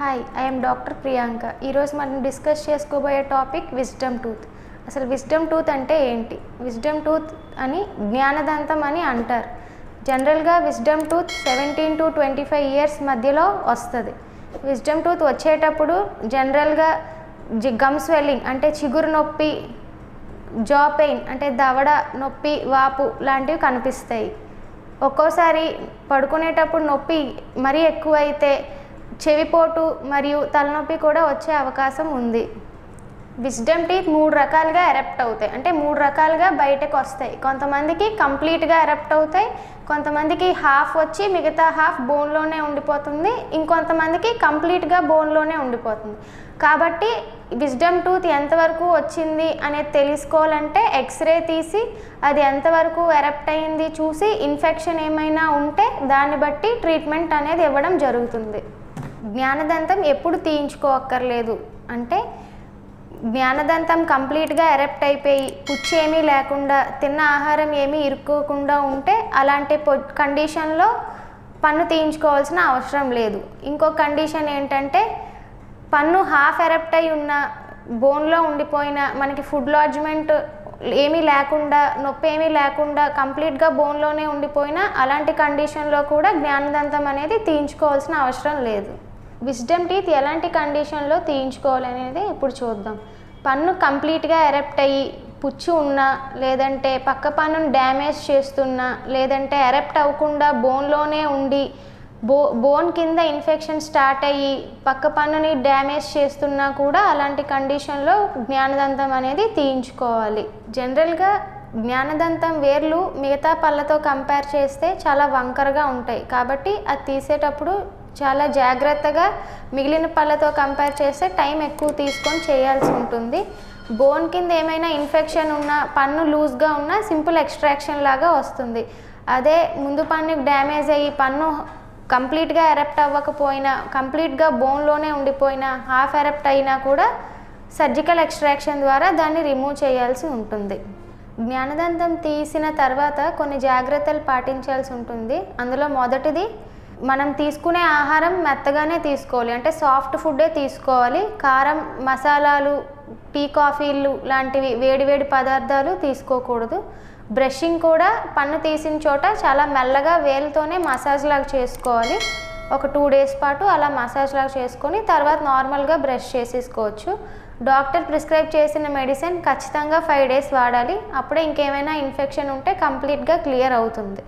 Hi, I'm doctor Priyanka. ఈరోజు మనం discuss చేసుకోబోయే టాపిక్ విజ్డమ్ టూత్. అసలు విజ్డమ్ టూత్ అంటే ఏంటి? విజ్డమ్ టూత్ అని జ్ఞానదంతం అని అంటారు. జనరల్గా విజ్డమ్ టూత్ 17 to 25 ఇయర్స్ మధ్యలో వస్తుంది. విజ్డమ్ టూత్ వచ్చేటప్పుడు జనరల్గా గమ్ స్వెల్లింగ్ అంటే చిగురు నొప్పి, జా పెయిన్ అంటే దవడ నొప్పి, వాపు లాంటివి కనిపిస్తాయి. ఒక్కోసారి పడుకునేటప్పుడు నొప్పి మరీ ఎక్కువైతే చెవిపోటు మరియు తలనొప్పి కూడా వచ్చే అవకాశం ఉంది. విజ్డమ్ టీత్ 3 రకాలుగా ఎరప్ట్ అవుతాయి, అంటే 3 రకాలుగా బయటకు వస్తాయి. కొంతమందికి కంప్లీట్గా ఎరప్ట్ అవుతాయి, కొంతమందికి హాఫ్ వచ్చి మిగతా హాఫ్ బోన్లోనే ఉండిపోతుంది, ఇంకొంతమందికి కంప్లీట్గా బోన్లోనే ఉండిపోతుంది. కాబట్టి విజ్డమ్ టూత్ ఎంతవరకు వచ్చింది అనేది తెలుసుకోవాలంటే ఎక్స్రే తీసి అది ఎంతవరకు ఎరప్ట్ అయింది చూసి ఇన్ఫెక్షన్ ఏమైనా ఉంటే దాన్ని బట్టి ట్రీట్మెంట్ అనేది ఇవ్వడం జరుగుతుంది. జ్ఞానదంతం ఎప్పుడు తీయించుకోక్కర్లేదు అంటే జ్ఞానదంతం కంప్లీట్గా ఎరప్ట్ అయిపోయి పుచ్చి ఏమీ లేకుండా తిన్న ఆహారం ఏమీ ఇరుక్కోకుండా ఉంటే అలాంటి కండిషన్లో పన్ను తీయించుకోవాల్సిన అవసరం లేదు. ఇంకో కండిషన్ ఏంటంటే పన్ను హాఫ్ ఎరప్ట్ అయి ఉన్న బోన్లో ఉండిపోయిన మనకి ఫుడ్ లాడ్జ్మెంట్ ఏమీ లేకుండా నొప్పి ఏమీ లేకుండా కంప్లీట్గా బోన్లోనే ఉండిపోయినా అలాంటి కండిషన్లో కూడా జ్ఞానదంతం అనేది తీయించుకోవాల్సిన అవసరం లేదు. విజ్డమ్ టీత్ ఎలాంటి కండిషన్లో తీయించుకోవాలనేది ఇప్పుడు చూద్దాం. పన్ను కంప్లీట్గా ఎరప్ట్ అయ్యి పుచ్చు ఉన్నా, లేదంటే పక్క పన్నును డ్యామేజ్ చేస్తున్నా, లేదంటే ఎరప్ట్ అవ్వకుండా బోన్లోనే ఉండి బోన్ కింద ఇన్ఫెక్షన్ స్టార్ట్ అయ్యి పక్క పన్నుని డ్యామేజ్ చేస్తున్నా కూడా అలాంటి కండిషన్లో జ్ఞానదంతం అనేది తీయించుకోవాలి. జనరల్గా జ్ఞానదంతం వేర్లు మిగతా పళ్ళతో కంపేర్ చేస్తే చాలా వంకరగా ఉంటాయి, కాబట్టి అది తీసేటప్పుడు చాలా జాగ్రత్తగా మిగిలిన పళ్ళతో కంపేర్ చేస్తే టైం ఎక్కువ తీసుకొని చేయాల్సి ఉంటుంది. బోన్ కింద ఏమైనా ఇన్ఫెక్షన్ ఉన్నా, పన్ను లూజ్గా ఉన్నా సింపుల్ ఎక్స్ట్రాక్షన్ లాగా వస్తుంది. అదే ముందు పన్నుకి డ్యామేజ్ అయ్యి పన్ను కంప్లీట్గా ఎరప్ట్ అవ్వకపోయినా, కంప్లీట్గా బోన్లోనే ఉండిపోయినా, హాఫ్ ఎరప్ట్ అయినా కూడా సర్జికల్ ఎక్స్ట్రాక్షన్ ద్వారా దాన్ని రిమూవ్ చేయాల్సి ఉంటుంది. జ్ఞానదంతం తీసిన తర్వాత కొన్ని జాగ్రత్తలు పాటించాల్సి ఉంటుంది. అందులో మొదటిది, మనం తీసుకునే ఆహారం మెత్తగానే తీసుకోవాలి, అంటే సాఫ్ట్ ఫుడ్డే తీసుకోవాలి. కారం, మసాలాలు, టీ, కాఫీలు లాంటివి వేడివేడి పదార్థాలు తీసుకోకూడదు. బ్రషింగ్ కూడా పన్ను తీసిన చోట చాలా మెల్లగా వేలుతోనే మసాజ్ లాగా చేసుకోవాలి. ఒక 2 days పాటు అలా మసాజ్ లాగా చేసుకొని తర్వాత నార్మల్గా బ్రష్ చేసేసుకోవచ్చు. డాక్టర్ ప్రిస్క్రైబ్ చేసిన మెడిసిన్ ఖచ్చితంగా 5 days వాడాలి. అప్పుడే ఇంకేమైనా ఇన్ఫెక్షన్ ఉంటే కంప్లీట్గా క్లియర్ అవుతుంది.